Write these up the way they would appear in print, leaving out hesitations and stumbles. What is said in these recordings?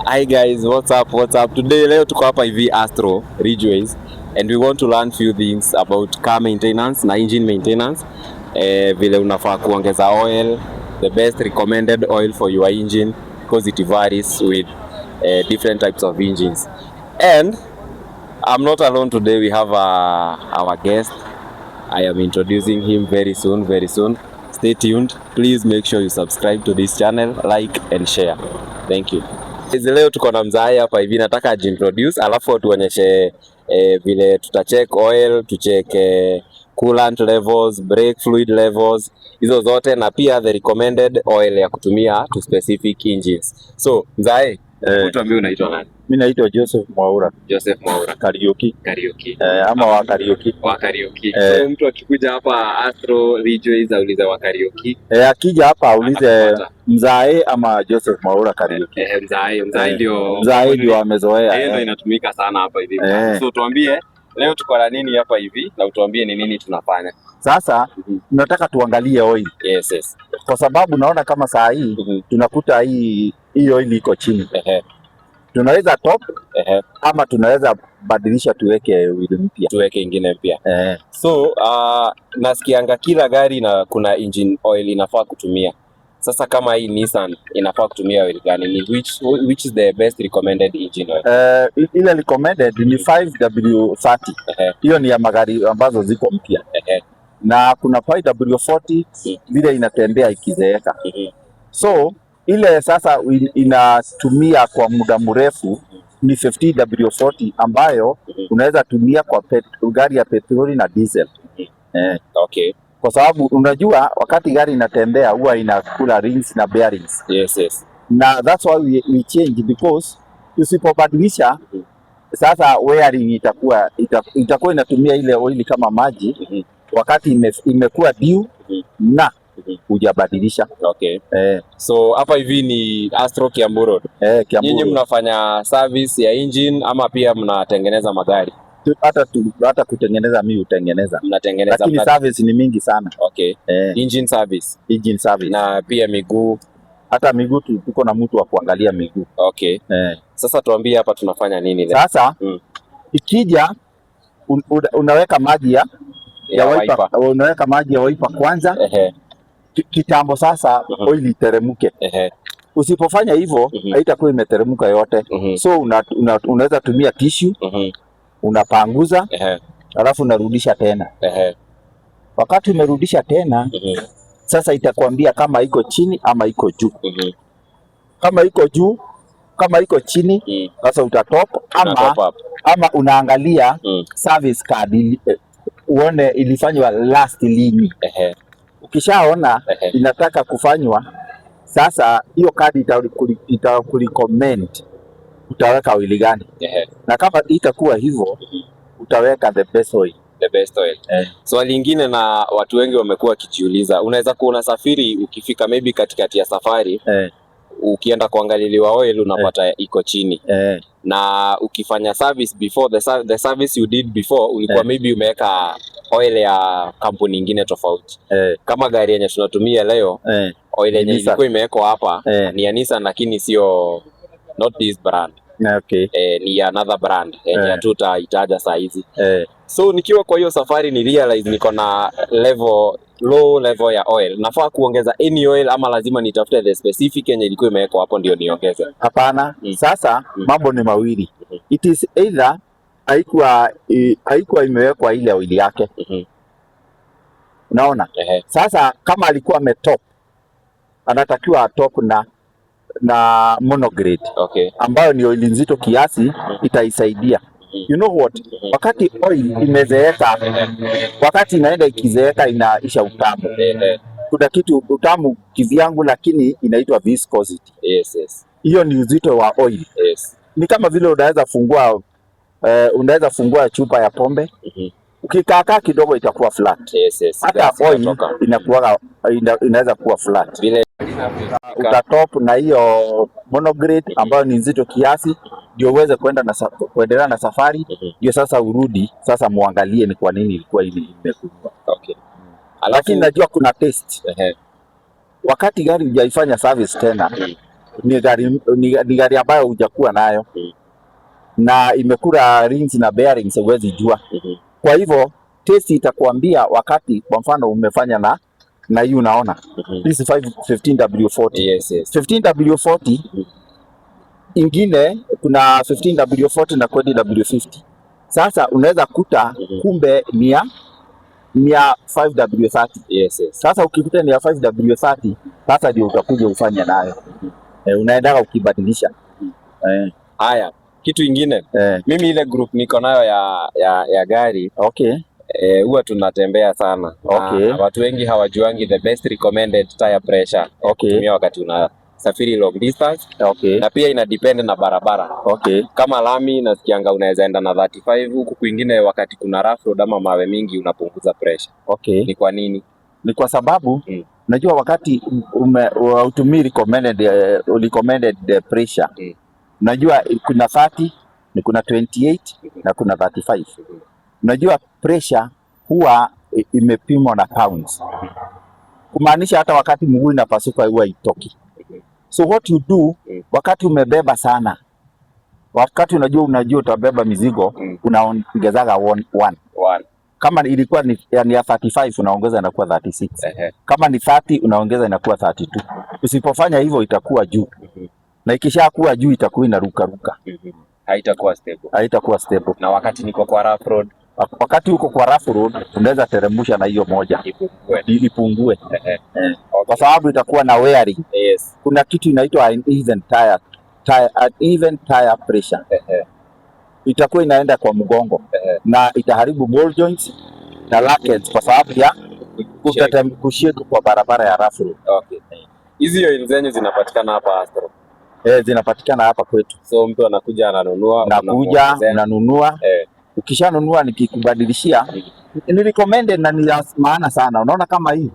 Hi guys, what's up? Today leo tuko hapa hivi Astro Ridgeways and we want to learn few things about car maintenance na engine maintenance. Vile unafaa kuongeza oil, the best recommended oil for your engine because it varies with different types of engines. And I'm not alone today, we have our guest. I am introducing him very soon. Stay tuned. Please make sure you subscribe to this channel, like and share. Thank you. Leo tuko na mzae hapa hivi, nataka ajiintroduce alafu tuonyeshe vile tutacheck oil, tucheck coolant levels, brake fluid levels, hizo zote na pia the recommended oil ya kutumia to specific engines. So mzae, tuambie unaitwa nani? Mimi naitwa Joseph Mwaura. Joseph Mwaura. Karaoke. Ama wa Karaoke. Wa Karaoke. So mtu akikuja hapa Astro Ridgeways aulize wa Karaoke. Akija hapa aulize mzae ama Joseph Mwaura Karaoke. Mzae ndio amezoea. Ndio inatumika sana hapa hivi. So tuambie leo tuko na nini hapa hivi na utuambie ni nini tunafanya. Sasa tunataka tuangalie oil. Yes. Kwa sababu naona kama saa hii tunakuta hii oil iko chini. Tunaweza top ama tunaweza badilisha tuweke wheel mpya, tuweke ingine mpya. So nasikianga kila gari na kuna engine oil inafaa kutumia. Sasa kama hii Nissan inafaa kutumia oil gani? Ni which is the best recommended engine oil? Ile recommended ni 5W30. Hiyo ni ya magari ambazo ziko mpya. Na kuna 5W40 vile inatembea ikizeeka. So ile sasa inatumia kwa muda mrefu ni 50W40 ambayo unaweza tumia kwa gari ya petroli na diesel. Okay. Kwa sababu unajua wakati gari inatembea huwa inakula rings na bearings. Yes. Na that's why we change because usipobadilisha sasa wearing itakuwa inatumia ile oil kama maji wakati imekuwa due na hujabadilisha. Okay. So hapa hivi ni Astro Kiambu Road. Nyinyi mnafanya service ya engine ama pia mnatengeneza magari? Hata kutengeneza mimi hutengeneza. Mnatengeneza. Lakini service ni mingi sana. Okay. Engine service. Na pia miguu. Hata miguu tuko na mtu wa kuangalia miguu. Okay. Sasa tuambie hapa tunafanya nini leo? Sasa ikija unaweka maji ya wiper. Unaweka maji ya wiper kwanza. Kitambo sasa oil iteremke. Usipofanya hivyo haitakuwa imeteremka yote. So unaweza tumia tissue, unapanguza, alafu unarudisha tena. Wakati umerudisha tena, sasa itakwambia kama iko chini ama iko juu. Kama iko chini, sasa utatop ama unaangalia service card uone ilifanywa last lini. Ukishaona inataka kufanywa, sasa hiyo kadi itakurecommend utaweka oil gani. Na kama itakuwa hivyo utaweka the best oil. Swali lingine na watu wengi wamekuwa wakijiuliza, unaweza kuona safiri ukifika maybe katikati ya safari ukienda kuangaliliwa oil unapata iko chini. Na ukifanya service before the service you did before ulikuwa maybe umeweka oil ya kampuni nyingine tofauti. Kama gari yenye tunatumia leo oil yenye ilikuwa imewekwa hapa ni ya Nissan lakini sio not this brand. Okay. Ni another brand yenye hatutaitaja saa hizi. So nikiwa kwa hiyo safari ni realize niko na low level ya oil. Nafaa kuongeza any oil ama lazima nitafute the specific yenye ilikuwa imewekwa hapo ndio niongeze? Hapana. Sasa mambo ni mawili. It is either haikuwa imewekwa ile oil yake. Unaona? Sasa kama alikuwa ametop anatakiwa atop na monograde. Okay. Ambayo ni oil nzito kiasi itaisaidia. You know what? Wakati oil imezeeka, wakati inaenda ikizeeka inaisha utamu. Kuna kitu utamu kivyangu lakini inaitwa viscosity. Yes. Hiyo ni uzito wa oil. Ni kama vile unaweza fungua chupa ya pombe. Ukikaa kidogo itakuwa flat. Hata oil inaweza kuwa flat. Vile utatop na hiyo monograde ambayo ni nzito kiasi ndio uweze kuendelea na safari. Ndio sasa urudi sasa muangalie ni kwa nini ilikuwa hivi imekuwa. Lakini najua kuna test. Wakati gari hujaifanya service tena ni gari ambayo hujakuwa nayo na imekula rings na bearings, huwezi jua. Kwa hivyo test itakuambia wakati, kwa mfano umefanya na hii unaona this 15W40. Yes, yes. 15W40 ingine kuna 15W40 na 20W50. Sasa unaweza kuta kumbe ni ya 5W30. Yes, yes. Sasa ukikuta ni ya 5W30, sasa ndio utakuja ufanye nayo. Unaendaga ukibadilisha. Haya, kitu ingine mimi ile group niko nayo ya gari. Okay. Huwa tunatembea sana. Okay. Watu wengi hawajuangi the best recommended tire pressure kutumia wakati unasafiri long distance. Okay. Na pia ina depend na barabara. Okay. Kama lami nasikianga unaweza enda na 35, huku kwingine wakati kuna rough road ama mawe mingi unapunguza pressure. Okay. Ni kwa nini? Ni kwa sababu unajua wakati utumii recommended pressure, unajua kuna 30, ni kuna 28 na kuna 35. Unajua pressure huwa imepimwa na pounds, kumaanisha hata wakati mguu inapasuka huwa itoki. So what you do wakati umebeba sana, wakati unajua utabeba mizigo, unaongezaga one. Kama ilikuwa ni ya 35 unaongeza inakuwa 36. Kama ni 30 unaongeza inakuwa 32. Usipofanya hivyo itakuwa juu. Na ikishakuwa juu itakuwa inaruka. Haitakuwa stable. Na wakati niko kwa rough road, wakati uko kwa rough road unaweza teremusha na hiyo moja ipungue. Kwa sababu itakuwa na wearing. Yes. Kuna kitu inaitwa uneven tire pressure. Itakuwa inaenda kwa mgongo na itaharibu ball joints na lackets kwa sababu ya kushake kwa barabara ya rough road. Okay. Hizi oil zenyu zinapatikana hapa Astro? Zinapatikana hapa kwetu. So mtu anakuja ananunua, unanunua. Ukishanunua nikikubadilishia, ni recommended na ni maana sana. Unaona kama hii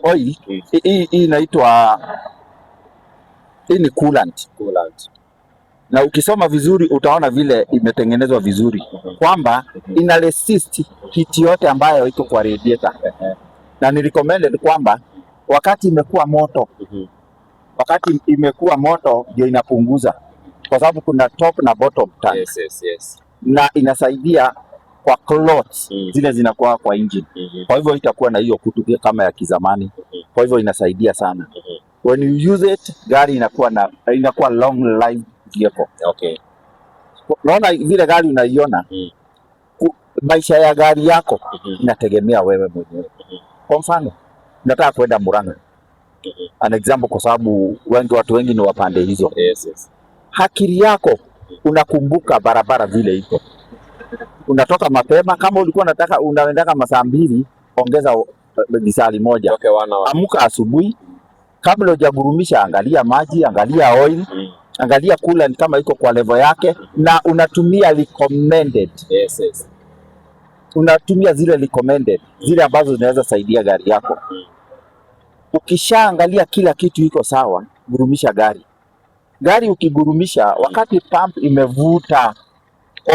oil hii inaitwa, hii ni coolant. Na ukisoma vizuri utaona vile imetengenezwa vizuri kwamba ina resist heat yote ambayo iko kwa radiator. Na ni recommended kwamba wakati imekuwa moto ndio inapunguza, kwa sababu kuna top na bottom tank. Yes. Na inasaidia kwa clots zile zinakuwa kwa engine. Kwa hivyo itakuwa na hiyo kutu kama ya kizamani. Kwa hivyo inasaidia sana. When you use it, gari inakuwa long life vehicle. Okay. Unaona vile gari unaiona, maisha ya gari yako inategemea wewe mwenyewe. Kwa mfano, nataka kwenda Murang'a. An example, kwa sababu watu wengi ni wapande hizo. Yes. Akili yako unakumbuka barabara vile iko. Unatoka mapema, kama ulikuwa unaendaka masaa 2, ongeza lisali moja. Okay, amuka asubuhi, kabla hujagurumisha angalia maji, angalia oil, angalia coolant kama iko kwa level yake, na unatumia recommended. Yes. Unatumia zile recommended, zile ambazo zinaweza saidia gari yako. Ukishaangalia kila kitu iko sawa, gurumisha gari. Ukigurumisha, wakati pump imevuta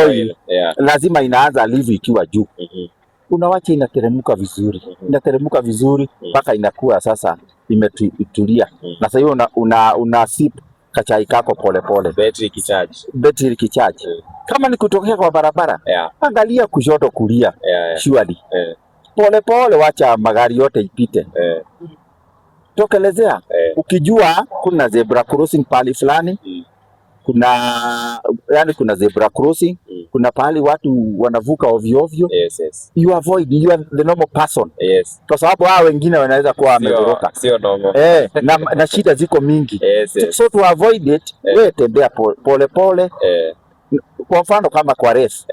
oil, lazima inaanza live ikiwa juu. Unawacha inateremka vizuri mpaka inakuwa sasa imetulia. Na sasa hiyo una sip kachai kako pole. Battery kicharge. Kama ni kutokea kwa barabara, angalia kushoto kulia. Surely. Pole, wacha magari yote ipite. Tokelezea. Ukijua kuna zebra crossing pali fulani, kuna zebra crossing, kuna pahali watu wanavuka ovyo. Yes. You avoid, you are the normal person. Yes. Kwa sababu hao wengine wanaweza kuwa wametoroka. Sio normal. Na shida ziko mingi. Yes. So to avoid it, wewe tembea pole. Kwa mfano kama kwa race,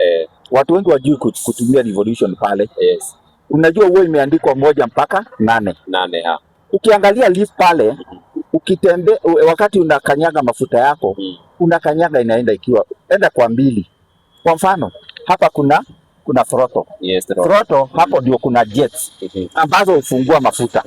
watu wengi wajui kutumia revolution pale. Yes. Unajua huo imeandikwa 1 mpaka 8. Ukiangalia leaf pale, ukitembea wakati unakanyaga mafuta yako, unakanyaga inaenda enda kwa 2. Kwa mfano, hapa kuna throttle. Yes, throttle hapo ndio kuna jets ambazo hufungua mafuta.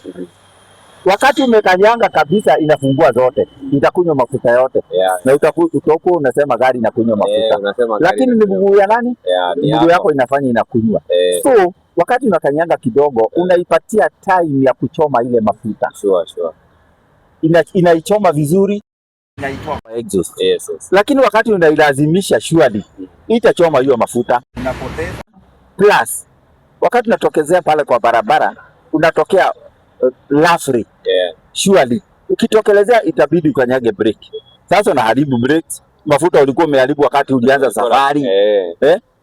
Wakati umekanyanga kabisa inafungua zote, itakunywa mafuta yote. Na utakuwa unasema gari inakunywa mafuta. Lakini ni mguu ya nani? Mguu yako inafanya inakunywa. So wakati unakanyanga kidogo unaipatia time ya kuchoma ile mafuta. Sure. Inaichoma vizuri, inaitoa exhaust. Yes. Lakini wakati unailazimisha surely itachoma hiyo mafuta, unapoteza. Plus wakati unatokezea pale kwa barabara unatokea lafri. Surely ukitokelezea itabidi ukanyage brake. Sasa unaharibu brakes, mafuta ulikuwa umeharibu wakati ulianza safari.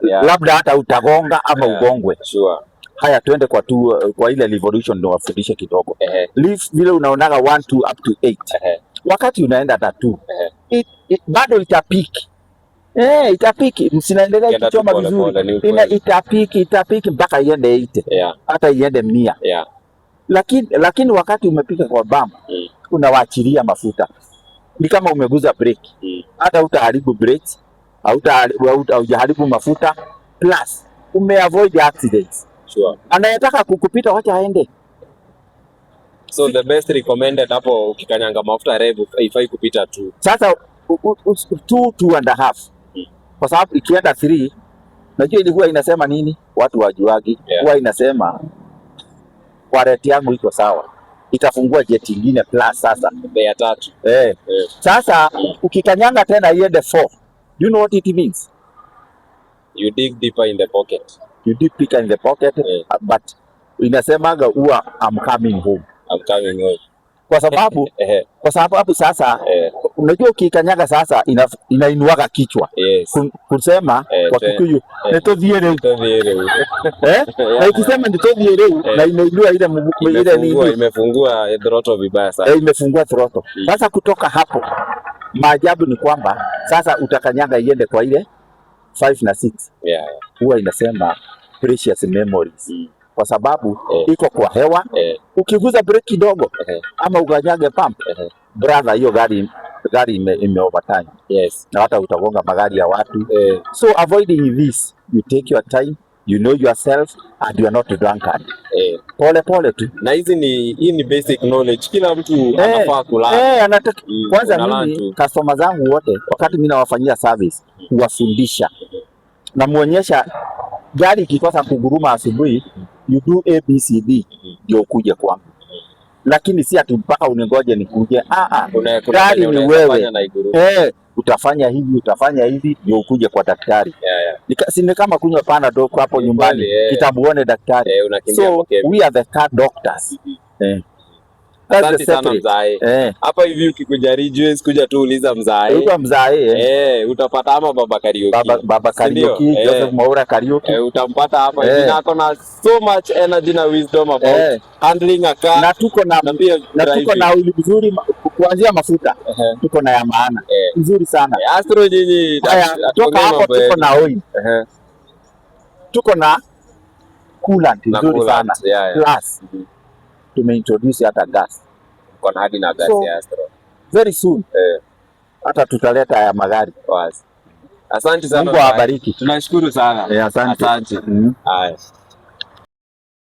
Labda hata utagonga ama ugongwe. Sure. Haya, tuende kwa ile revolution ndio wafundishe kidogo. Leave vile unaonaga 1 2 up to 8. Wakati unaenda hata 2 bado itapiki. Itapiki, msinaendelea kuchoma vizuri. Itapiki mpaka iende 8. Hata iende 100. Lakini wakati umepika kwa bump unawaachilia mafuta. Ni kama umeguza brake. Hata utaharibu brakes, haujaharibu mafuta, plus umeavoid accidents. Sure. Anayetaka kukupita wacha aende. So the best recommended hapo ukikanyanga mafuta rev haifai kupita 2. Sasa 2.5. Kwa sababu ikienda 3, najua ilikuwa inasema nini? Watu wajuagi. Huwa inasema kwa rate yangu iko sawa, itafungua jet ingine plus sasa ya 3. Sasa ukikanyanga tena iende 4. Do you know what it means? You dig deeper in the pocket. You dig deeper in the pocket, but inasemaga huwa I'm coming home. Kwa sababu sasa unajua ukikanyaga sasa inainuaga kichwa. Kusema kwa Kikuyu netothiere na ikisema netothiere na inainua ile nini, imefungua throttle vibaya sana. Imefungua throttle. Sasa kutoka hapo maajabu ni kwamba sasa utakanyaga iende kwa ile 5 na 6. Huwa inasema precious memories. Kwa sababu iko kwa hewa. Ukiguza brake kidogo ama ukanyage pump, brother, hiyo gari ime overtime. Na hata utagonga magari ya watu. So avoiding this, you take your time, you know yourself and you are not a drunkard. Pole tu. Na hii ni basic knowledge. Kila mtu anafaa kula. Kwanza mimi customer zangu wote wakati mimi nawafanyia service huwafundisha na muonyesha gari ikikosa kuguruma asubuhi, you do ABCD ndio ukuje kwangu. Lakini si ati mpaka uningoje nikuje. Gari ni wewe. Utafanya hivi ndio ukuje kwa daktari. Ni kama kunywa Panadol hapo nyumbani, kitabuone daktari. So we are the car doctors. Asante sana mzae. Hapa hivi ukikuja Ridgeways kuja tu uliza mzae. Uta mzae. Utapata ama Baba Karaoke. Baba Karaoke, Joseph Mwaura Karaoke. Utampata hapa hivi na akona so much energy na wisdom about handling a car. Na tuko na uli vizuri kuanzia mafuta. Tuko na ya maana. Nzuri sana. Astro nyinyi toka hapo tuko na oil. Tuko na coolant nzuri sana. Plus tumeintroduce hata gas. Kuna hadi na gas ya Astro. Very soon. Hata tutaleta ya magari. Asante sana. Mungu awabariki. Tunashukuru sana. Asante. Haya.